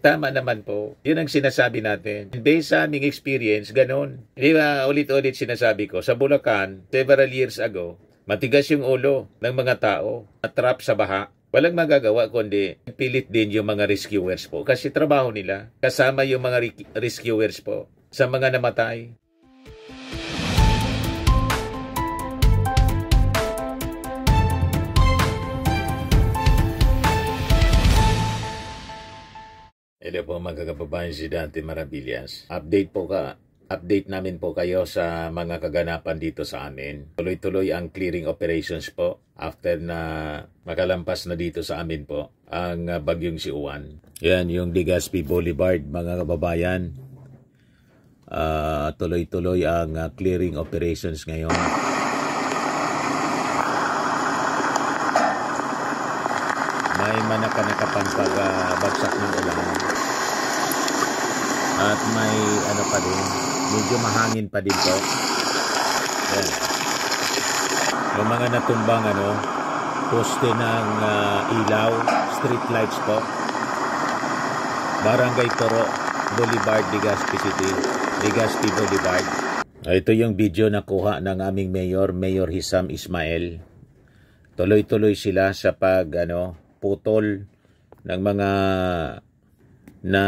Tama naman po. Yun ang sinasabi natin. Based sa aming experience, ganun. Di ba, ulit-ulit sinasabi ko, sa Bulacan, several years ago, matigas yung ulo ng mga tao, na-trap sa baha. Walang magagawa kundi pilit din yung mga rescuers po. Kasi trabaho nila, kasama yung mga rescuers po sa mga namatay. Hello po mga kababayan, si Dante Maravillas. Update namin po kayo sa mga kaganapan dito sa amin. Tuloy-tuloy ang clearing operations po after na makalampas na dito sa amin po ang bagyong si Uwan. Yan yung Legazpi Boulevard mga kababayan. Tuloy-tuloy ang clearing operations ngayon. May manaka-nakapang pagbagsak ng ulan. At may ano pa din, medyo mahangin pa din po. Yan. Yung mga natumbang poste ng ilaw, street lights po. Barangay Toro Boulevard, Legazpi City, Legazpi Boulevard. Ito yung video na kuha ng aming Mayor Hisam Ismail. Tuloy-tuloy sila sa putol ng mga na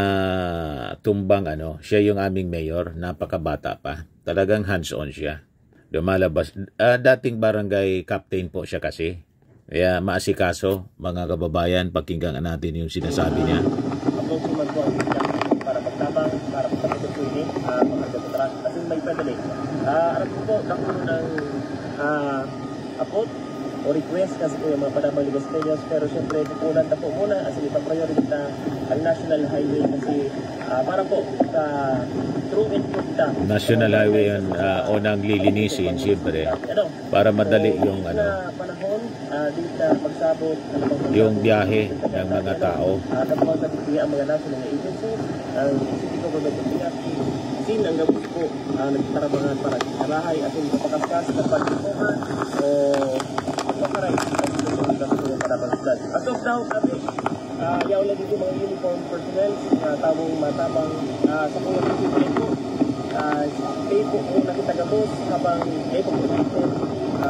tumbang siya yung aming mayor, napakabata pa. Talagang hands-on siya. Lumalabas. Dating barangay captain po siya kasi. Kaya maasikaso, mga kababayan, pakinggan natin yung sinasabi niya. Approaching po ang para magtabang, para magtapos po ini, mga katras, kasi may pedalik. Alam po, nakulo ng apot o request kasi po yung mga panabang Legazpeños, pero syempre kukunan na po muna as ipa-priority na ang National Highway kasi para po sa true input na National Highway yun, unang lilinisin syempre para madali yung panahon dito magsabot yung biyahe ng mga tao. Tapos sa ang mga national agencies, ang City Government of Legazpi, ang gabos po nagtarabangan para sa bahay at yung kapakaskas na pagkipuhan o pagkakaray as of now, kami yaw lang dito mga uniform personnel tamong matamang sa mga discipline po kayo po kung nakitagabos habang kayo po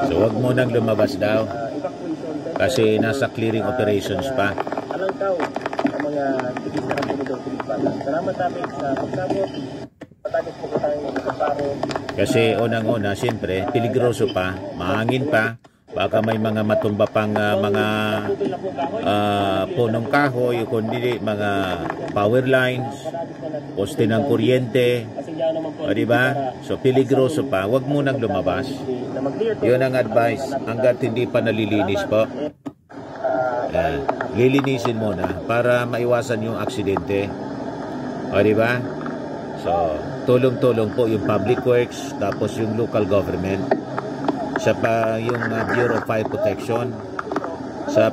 so wag mo nang lumabas daw kasi nasa clearing operations pa. Alang tao ang mga tigis na kapulidong Pilipinas. Salamat namin sa pagsabot. Patagos po ko tayong kaparo. Kasi unang-una, siyempre, peligroso pa, mahangin pa, baka may mga matumba pang mga punong kahoy, kundi mga power lines, poste ng kuryente, diba? So, peligroso pa, wag mo nang lumabas. Yun ang advice, hanggat hindi pa nalilinis po. Lilinisin muna para maiwasan yung aksidente. O, diba? So, tulong-tulong po yung public works, tapos yung local government, sa yung Bureau of Fire Protection, sa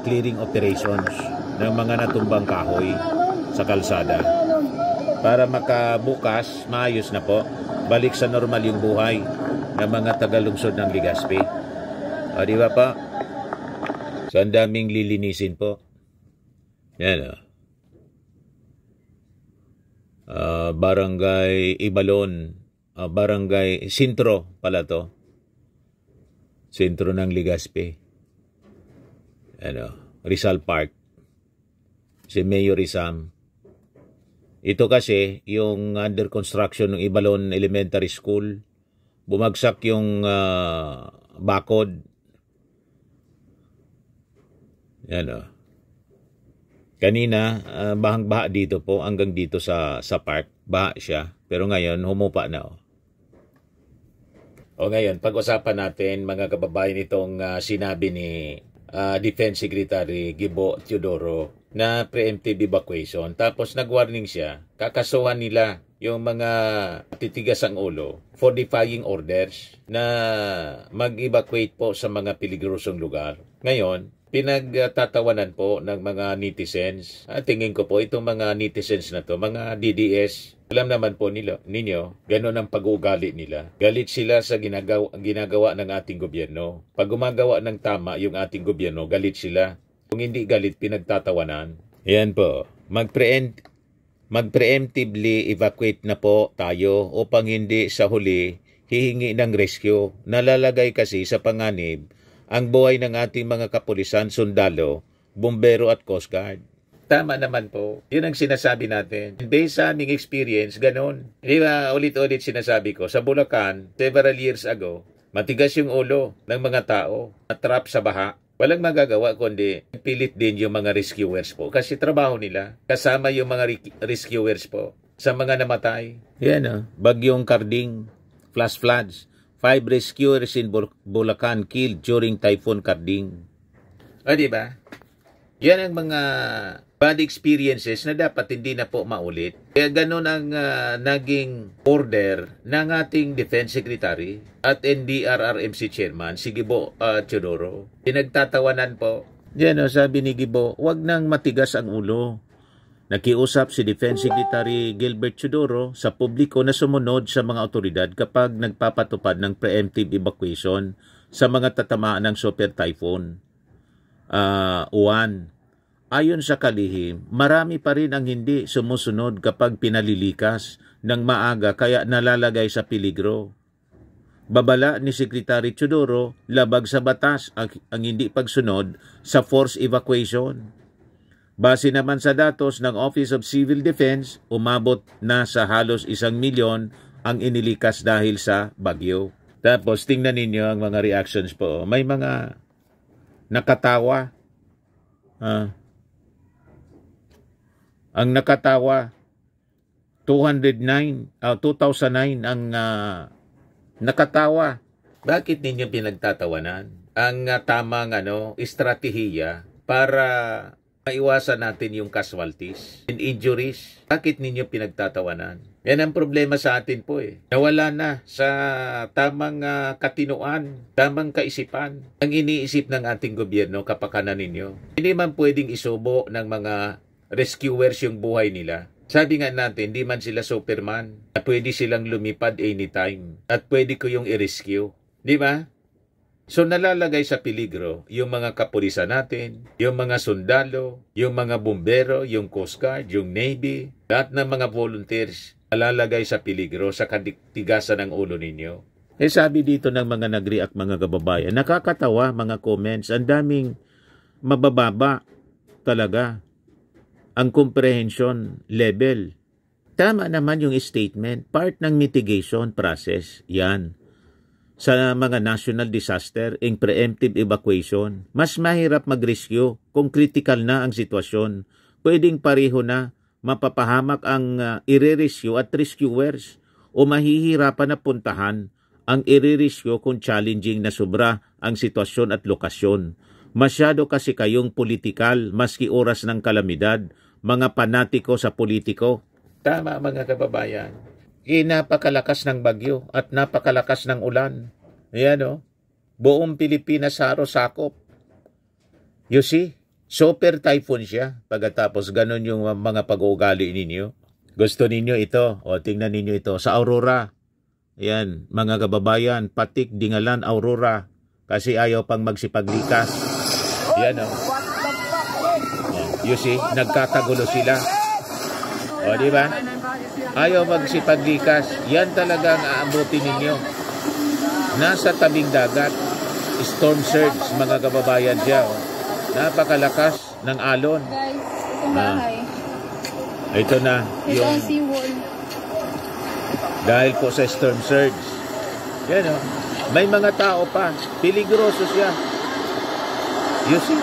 clearing operations ng mga natumbang kahoy sa kalsada. Para makabukas, maayos na po, balik sa normal yung buhay ng mga tagalungsod ng Legazpi. O, di ba pa? So, ang daming lilinisin po. Yan Barangay Ibalon, Barangay Sintro pala to. Sentro ng Legazpi. Rizal Park. Si Mayor Isam. Ito kasi, yung under construction ng Ibalon Elementary School, bumagsak yung bakod. Kanina, bahang-baha dito po, hanggang dito sa park. Baha siya. Pero ngayon, humupa na. O ngayon, pag-usapan natin, mga kababayan, itong sinabi ni Defense Secretary Gibo Teodoro na preemptive evacuation. Tapos nag-warning siya, kakasuhan nila yung mga titigas ang ulo for defying orders na mag-evacuate po sa mga peligrosong lugar. Ngayon, pinagtatawanan po ng mga netizens. Tingin ko po itong mga netizens na to, mga DDS, alam naman po ninyo, gano'n ang pag-uugali nila. Galit sila sa ginagawa ng ating gobyerno. Pag gumagawa ng tama yung ating gobyerno, galit sila. Kung hindi galit, pinagtatawanan. Yan po, mag-preemptively evacuate na po tayo upang hindi sa huli hihingi ng rescue. Nalalagay kasi sa panganib ang buhay ng ating mga kapulisan, sundalo, bumbero at Coast Guard. Tama naman po. Yun ang sinasabi natin. Based sa aming experience, ganun. Di ba, ulit-ulit sinasabi ko, sa Bulacan, several years ago, matigas yung ulo ng mga tao, na-trap sa baha. Walang magagawa kundi pilit din yung mga rescuers po. Kasi trabaho nila. Kasama yung mga rescuers po sa mga namatay. Yan Bagyong Karding, flash floods. 5 rescuers in Bulacan killed during Typhoon Karding. O diba? Yan ang mga bad experiences na dapat hindi na po maulit. Kaya ganun ang naging order ng ating Defense Secretary at NDRRMC Chairman, si Gibo Teodoro. Pinagtatawanan po. Yan sabi ni Gibo, wag nang matigas ang ulo. Nakiusap si Defense Secretary Gilbert Teodoro sa publiko na sumunod sa mga otoridad kapag nagpapatupad ng preemptive evacuation sa mga tatamaan ng Super Typhoon Uwan. Ayon sa kalihim, marami pa rin ang hindi sumusunod kapag pinalilikas ng maaga kaya nalalagay sa peligro. Babala ni Secretary Teodoro, labag sa batas ang hindi pagsunod sa forced evacuation. Base naman sa datos ng Office of Civil Defense, umabot na sa halos 1 milyon ang inilikas dahil sa bagyo. Tapos tingnan ninyo ang mga reactions po. May mga nakatawa. Ang nakatawa, 2009 ang nakatawa. Bakit ninyo pinagtatawanan? Ang tamang estratehiya para maiwasan natin yung casualties and injuries. Bakit ninyo pinagtatawanan? Yan ang problema sa atin po Nawala na sa tamang katinuan, tamang kaisipan. Ang iniisip ng ating gobyerno, kapakanan ninyo. Hindi man pwedeng isubo ng mga rescuers yung buhay nila. Sabi nga natin, di man sila Superman, na pwede silang lumipad anytime at pwede ko yung i-rescue. Di ba? So nalalagay sa peligro yung mga kapulisan natin, yung mga sundalo, yung mga bumbero, yung Coast Guard, yung Navy, lahat ng mga volunteers nalalagay sa peligro sa katigasan ng ulo ninyo. Sabi dito ng mga nag-react mga kababayan, nakakatawa mga comments, ang daming mabababa talaga ang comprehension level. Tama naman yung statement, part ng mitigation process, yan. Sa mga national disaster, in preemptive evacuation, mas mahirap mag-rescue kung critical na ang sitwasyon. Pwedeng pareho na mapapahamak ang i-rescue at rescuers o mahihirapan na puntahan ang i-rescue kung challenging na sobra ang sitwasyon at lokasyon. Masyado kasi kayong politikal maski oras ng kalamidad, mga panatiko sa politiko. Tama mga kababayan. Napakalakas ng bagyo at napakalakas ng ulan. Ayan buong Pilipinas sakop. You see? Super typhoon siya. Pagkatapos ganun yung mga pag-uugali ninyo. Gusto ninyo ito. Tingnan ninyo ito. Sa Aurora. Ayan, mga kababayan. Patik, Dingalan, Aurora. Kasi ayaw pang magsipaglikas. Ayan You see, nagkakagulo sila. Di ba? Ayaw magsipaglikas. Yan talaga ang aabutin ninyo. Nasa tabing dagat, storm surge, mga kababayan siya. Napakalakas ng alon. Guys, itong bahay. Ito na. Ito ang seawall. Dahil po sa storm surge. Yan May mga tao pa. Peligroso siya. You see?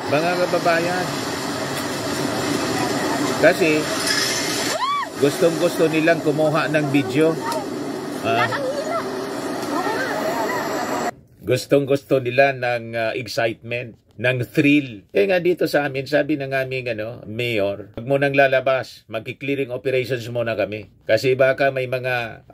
Mga kababayan. Kasi gustong-gusto nilang kumuha ng video. Gustong-gusto nila ng excitement, ng thrill. Nga dito sa amin, sabi ng aming mayor, huwag mo nang lalabas, magki-clearing operations muna kami. Kasi baka may mga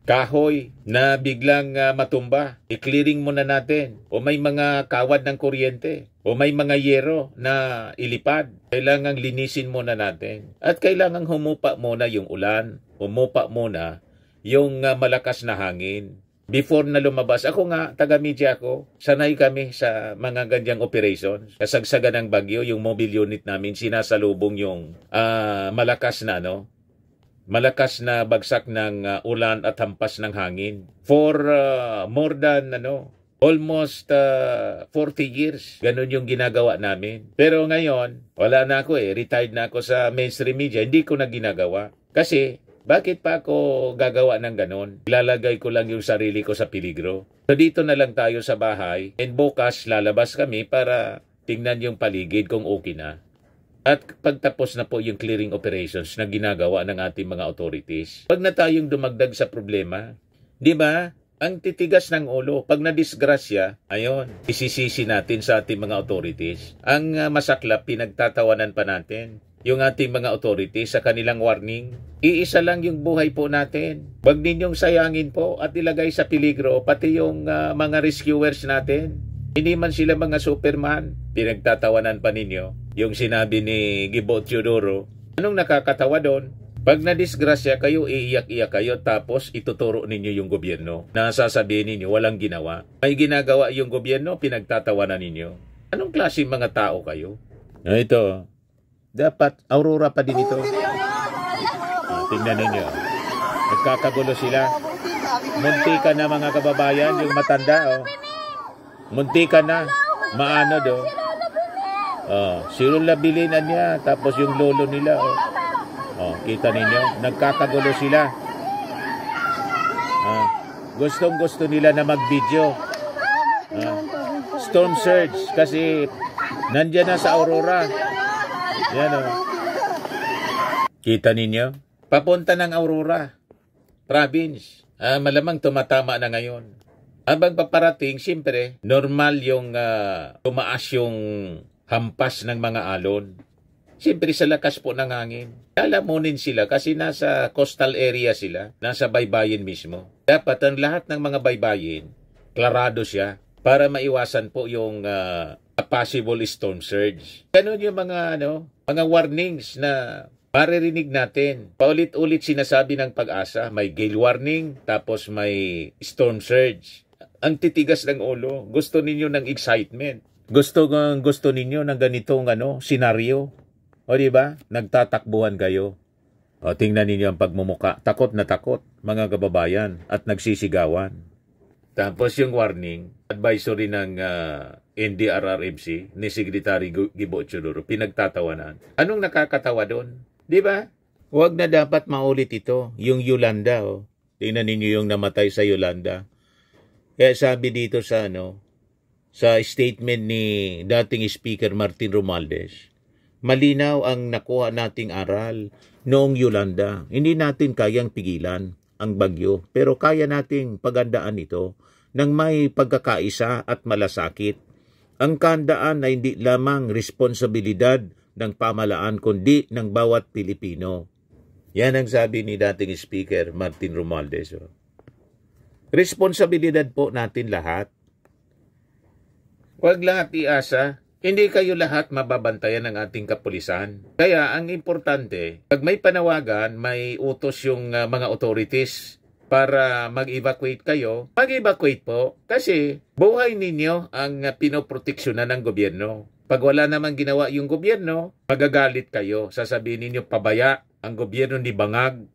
kahoy na biglang matumba. I-clearing muna natin. O may mga kawad ng kuryente. O may mga yero na ilipad. Kailangang linisin muna natin. At kailangang humupa muna yung ulan. Humupa muna yung malakas na hangin. before na lumabas. Ako nga, taga-media ako, sanay kami sa mga ganyang operations. Kasagsagan ng bagyo, yung mobile unit namin, sinasalubong yung malakas na bagsak ng ulan at hampas ng hangin. For more than almost 40 years. Ganun yung ginagawa namin. Pero ngayon, wala na ako retired na ako sa mainstream media. Hindi ko na ginagawa. Kasi, bakit pa ako gagawa ng ganun? Ilalagay ko lang yung sarili ko sa peligro. So dito na lang tayo sa bahay. And bukas, lalabas kami para tingnan yung paligid kung okay na. At pagtapos na po yung clearing operations na ginagawa ng ating mga authorities. Pag na tayong dumagdag sa problema, di ba? Ang titigas ng ulo, pag nadisgrasya, ayon, isisisi natin sa ating mga authorities. Ang masaklap, pinagtatawanan pa natin yung ating mga authorities sa kanilang warning. Iisa lang yung buhay po natin. Huwag ninyong sayangin po at ilagay sa peligro pati yung mga rescuers natin. Hindi man sila mga Superman. Pinagtatawanan pa ninyo yung sinabi ni Gibo Teodoro. Anong nakakatawa doon? Pag nadisgrasya kayo, iiyak-iyak kayo, tapos ituturo ninyo yung gobyerno. Nasasabihin ninyo, walang ginawa. May ginagawa yung gobyerno, pinagtatawanan ninyo. Anong klase mga tao kayo? Ito, dapat aurora pa din ito. Tingnan ninyo. Nagkakagulo sila. Muntikan na mga kababayan, yung matanda. Muntikan na. Maano do. Sirul labilinan niya, tapos yung lolo nila. Kita ninyo, nagkakagulo sila. Gustong-gusto nila na mag-video. Storm surge kasi nandyan na sa Aurora. Yan Kita ninyo? Papunta ng Aurora province. Malamang tumatama na ngayon. Habang paparating, siyempre, normal yung tumaas yung hampas ng mga alon. Siyempre sa lakas po ng hangin. Lalamunin sila kasi nasa coastal area sila. Nasa baybayin mismo. Dapat ang lahat ng mga baybayin, klarado siya para maiwasan po yung possible storm surge. Ganun yung mga warnings na maririnig natin. Paulit-ulit sinasabi ng Pag-asa, may gale warning, tapos may storm surge. Ang titigas ng ulo. Gusto ninyo ng excitement. Gusto ninyo ng ganitong senaryo. O diba? Nagtatakbuhan kayo. Tingnan ninyo ang pagmumuka. Takot na takot, mga kababayan, at nagsisigawan. Tapos yung warning, advisory ng NDRRMC ni Secretary Gibo Teodoro, pinagtatawanan. Anong nakakatawa doon? Diba? Huwag na dapat maulit ito. Yung Yolanda, tingnan ninyo yung namatay sa Yolanda. Kaya sabi dito sa statement ni dating Speaker Martin Romualdez, malinaw ang nakuha nating aral noong Yolanda. Hindi natin kayang pigilan ang bagyo, pero kaya nating pagandaan ito ng may pagkakaisa at malasakit. Ang kahandaan ay hindi lamang responsibilidad ng pamahalaan kundi ng bawat Pilipino. Yan ang sabi ni dating Speaker Martin Romualdez. Responsibilidad po natin lahat. Huwag lahat iasa. Hindi kayo lahat mababantayan ng ating kapulisan. Kaya ang importante, pag may panawagan, may utos yung mga authorities para mag-evacuate kayo, mag-evacuate po. Kasi buhay ninyo ang pinoproteksyonan ng gobyerno. Pag wala namang ginawa yung gobyerno, magagalit kayo. Sasabihin ninyo, pabaya ang gobyerno ni Bangag.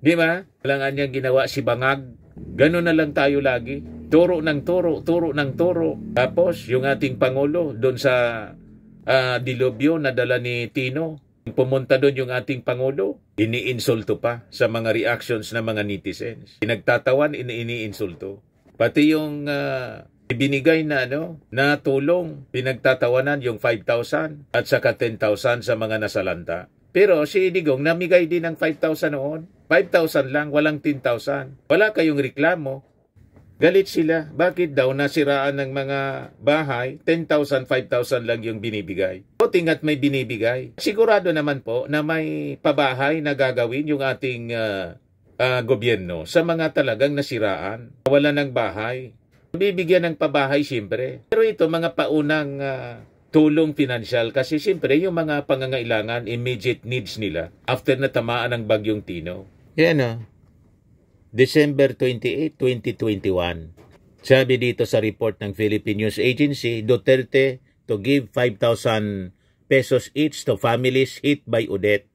Di ba? Wala nga niyang ginawa si Bangag. Ganun na lang tayo lagi. Turo ng turo, turo ng turo. Tapos, yung ating Pangulo, doon sa dilubyo na dala ni Tino, pumunta doon yung ating Pangulo, iniinsulto pa sa mga reactions ng mga netizens. Pinagtatawan, iniinsulto. Pati yung ibinigay na na tulong, pinagtatawanan yung 5,000 at saka 10,000 sa mga nasalanta. Pero si Digong namigay din ng 5,000 noon. 5,000 lang, walang 10,000. Wala kayong reklamo. Galit sila. Bakit daw nasiraan ng mga bahay, 10,000, 5,000 lang yung binibigay? O tingat may binibigay. Sigurado naman po na may pabahay na gagawin yung ating gobyerno sa mga talagang nasiraan. Wala ng bahay. Bibigyan ng pabahay siyempre. Pero ito mga paunang tulong pinansyal kasi siyempre yung mga pangangailangan, immediate needs nila after na tamaan ng bagyong Tino. Yan December 28, 2021. Sabi dito sa report ng Philippine News Agency, Duterte to give 5,000 pesos each to families hit by Odette.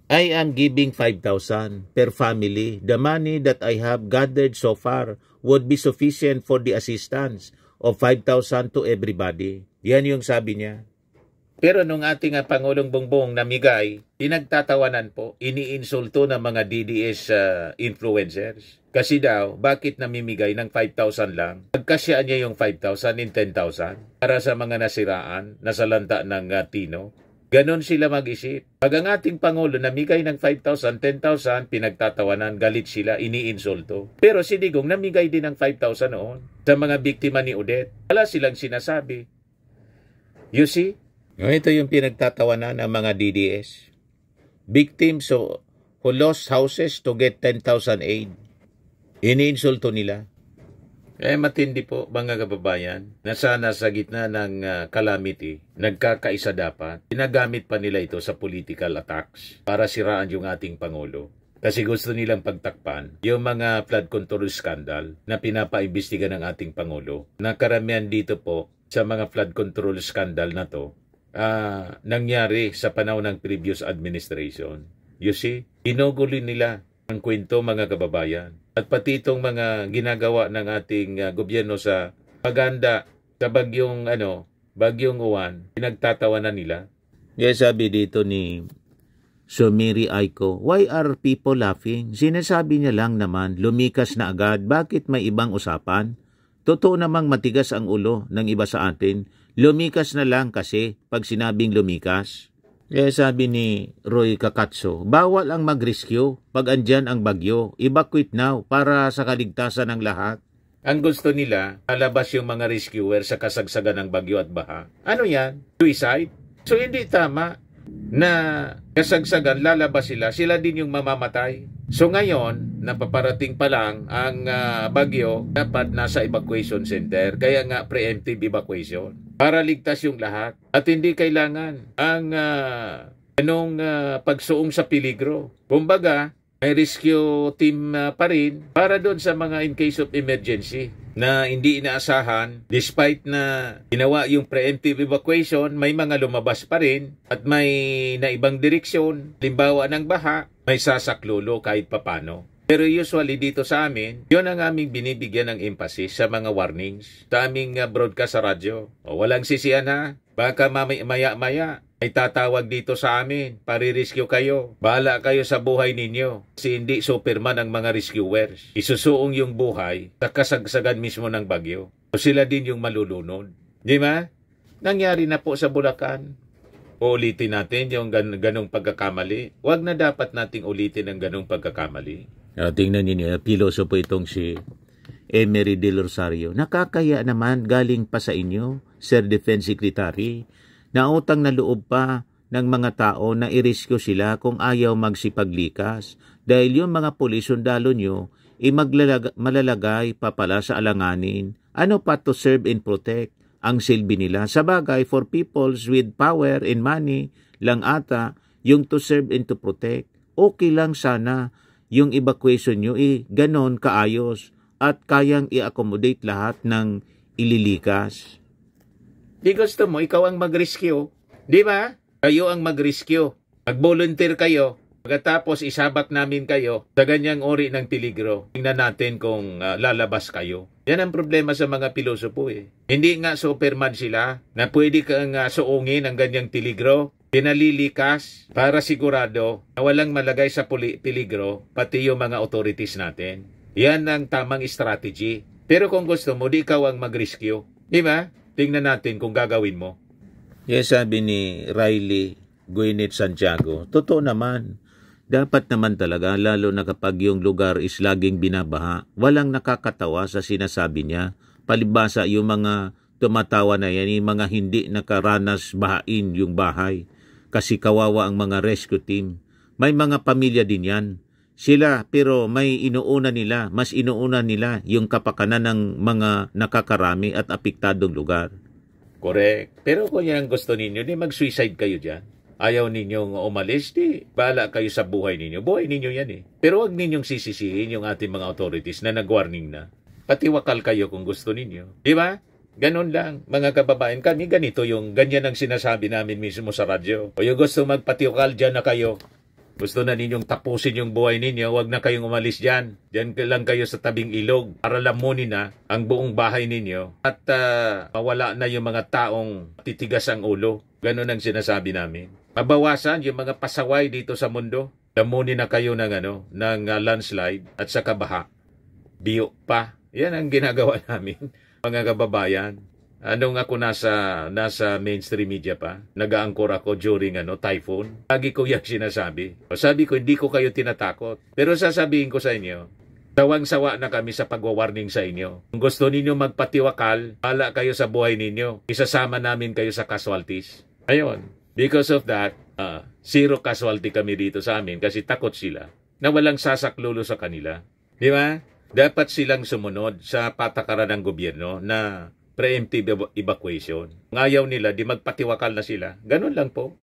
I am giving 5,000 per family. The money that I have gathered so far would be sufficient for the assistance of 5,000 to everybody. Yan yung sabi niya. Pero nung ating Pangulong Bongbong namigay, pinagtatawanan po, iniinsulto ng mga DDS influencers. Kasi daw, bakit namimigay ng 5,000 lang? Pagkasyaan niya yung 5,000 in 10,000 para sa mga nasiraan, nasalanta ng Tino. Ganon sila mag-isip. Pag ang ating Pangulo namigay ng 5,000, 10,000, pinagtatawanan, galit sila, iniinsulto. Pero si Digong namigay din ng 5,000 noon sa mga biktima ni Odette. Wala silang sinasabi. You see? Ito yung pinagtatawanan ng mga DDS. Victims who lost houses to get 10,000 aid. Iniinsulto nila. Matindi po mga kababayan na sana sa gitna ng calamity, nagkakaisa dapat. Pinagamit pa nila ito sa political attacks para siraan yung ating Pangulo. Kasi gusto nilang pagtakpan yung mga flood control scandal na pinapaimbestiga ng ating Pangulo. Na karamihan dito po sa mga flood control scandal na to, nangyari sa panahon ng previous administration. You see, inugulin nila ang kwento mga kababayan. At pati itong mga ginagawa ng ating gobyerno sa paganda sa bagyong Uwan, pinagtatawanan nila. Yes, sabi dito ni Sumiri Aiko, why are people laughing? Sinasabi niya lang naman, lumikas na agad. Bakit may ibang usapan? Totoo namang matigas ang ulo ng iba sa atin. Lumikas na lang kasi pag sinabing lumikas. Kaya sabi ni Roy Kakatso, bawal ang mag-rescue pag andyan ang bagyo. Evacuate now para sa kaligtasan ng lahat. Ang gusto nila, alabas yung mga rescuer sa kasagsagan ng bagyo at baha. Ano yan? Suicide? So hindi tama na kasagsagan, lalabas sila din yung mamamatay. So ngayon, napaparating pa lang ang bagyo, dapat nasa evacuation center. Kaya nga preemptive evacuation. Para ligtas yung lahat. At hindi kailangan ang pagsuong sa peligro. Kumbaga, may rescue team pa rin para doon sa mga in case of emergency na hindi inaasahan. Despite na ginawa yung preemptive evacuation, may mga lumabas pa rin at may na ibang direksyon. Limbawa ng baha, may sasaklolo kahit papano. Pero usually dito sa amin, yun ang aming binibigyan ng emphasis sa mga warnings. Sa aming broadcast sa radyo. Walang sisiyan ha. Baka maya-maya ay tatawag dito sa amin. Pare-rescue kayo. Bahala kayo sa buhay ninyo. Kasi hindi Superman ang mga rescuers. Isusuong yung buhay sa kasagsagan mismo ng bagyo. So sila din yung malulunod. Di ba? Nangyari na po sa Bulacan. Ulitin natin yung ganong pagkakamali. Huwag na dapat nating ulitin ang ganong pagkakamali. Tingnan ninyo, pilosopo itong si Emery Del Rosario. Nakakaya naman galing pa sa inyo, Sir Defense Secretary, na utang na loob pa ng mga tao na i-rescue sila kung ayaw magsipaglikas. Dahil yung mga pulis sundalo nyo, malalagay pa pala sa alanganin. Ano pa to serve and protect ang silbi nila? Sa bagay, for peoples with power and money lang ata yung to serve and to protect. Okay lang sana yung evacuation nyo ganon kaayos at kayang i-accommodate lahat ng ililikas. Di gusto mo, ikaw ang mag-rescue. Di ba? Kayo ang mag-rescue. Mag-volunteer kayo. Pagkatapos isabak namin kayo sa ganyang ori ng peligro. Tingnan natin kung lalabas kayo. Yan ang problema sa mga pilosopo Hindi nga Superman sila na pwede kang suungin ang ganyang peligro. Pinalilikas para sigurado na walang malagay sa peligro pati yung mga authorities natin. Yan ang tamang strategy. Pero kung gusto mo, di ikaw ang mag-rescue. Di ba? Tingnan natin kung gagawin mo. Yes, sabi ni Riley Gwyneth Santiago, totoo naman. Dapat naman talaga, lalo na kapag yung lugar is laging binabaha, walang nakakatawa sa sinasabi niya. Palibasa yung mga tumatawa na yan, yung mga hindi nakaranas bahain yung bahay. Kasi kawawa ang mga rescue team. May mga pamilya din yan. Sila, pero mas inuuna nila yung kapakanan ng mga nakakarami at apektadong lugar. Correct. Pero kung yan ang gusto ninyo, di mag-suicide kayo dyan. ayaw ninyong umalis, di bahala kayo sa buhay ninyo. Buhay ninyo yan eh. Pero huwag ninyong sisisihin yung ating mga authorities na nag-warning na. Patiwakal kayo kung gusto ninyo. Di ba? Ganun lang, mga kababayan. Kami ganito ganyan ang sinasabi namin mismo sa radyo. O yung gusto magpatiwakal, dyan na kayo. Gusto na ninyong tapusin yung buhay ninyo, huwag na kayong umalis dyan. Dyan lang kayo sa tabing ilog para lamunin na ang buong bahay ninyo at mawala na yung mga taong titigas ang ulo. Ganun ang sinasabi namin. Mabawasan yung mga pasaway dito sa mundo. Lamunin na kayo ng landslide at sa kabaha. Biyo pa. Yan ang ginagawa namin, mga kababayan. Anong ako nasa mainstream media pa, nag-aangkor ako during typhoon. Lagi ko yung sinasabi. Sabi ko, hindi ko kayo tinatakot. Pero sasabihin ko sa inyo, sawang-sawa na kami sa pagwa-warning sa inyo. Kung gusto ninyo magpatiwakal, hala kayo sa buhay ninyo. Isasama namin kayo sa casualties. Ayun. Because of that, zero casualty kami dito sa amin kasi takot sila na walang sasaklulo sa kanila. Di ba? Dapat silang sumunod sa patakaran ng gobyerno na preemptive evacuation. Ngayaw nila, di magpatiwakal na sila. Ganun lang po.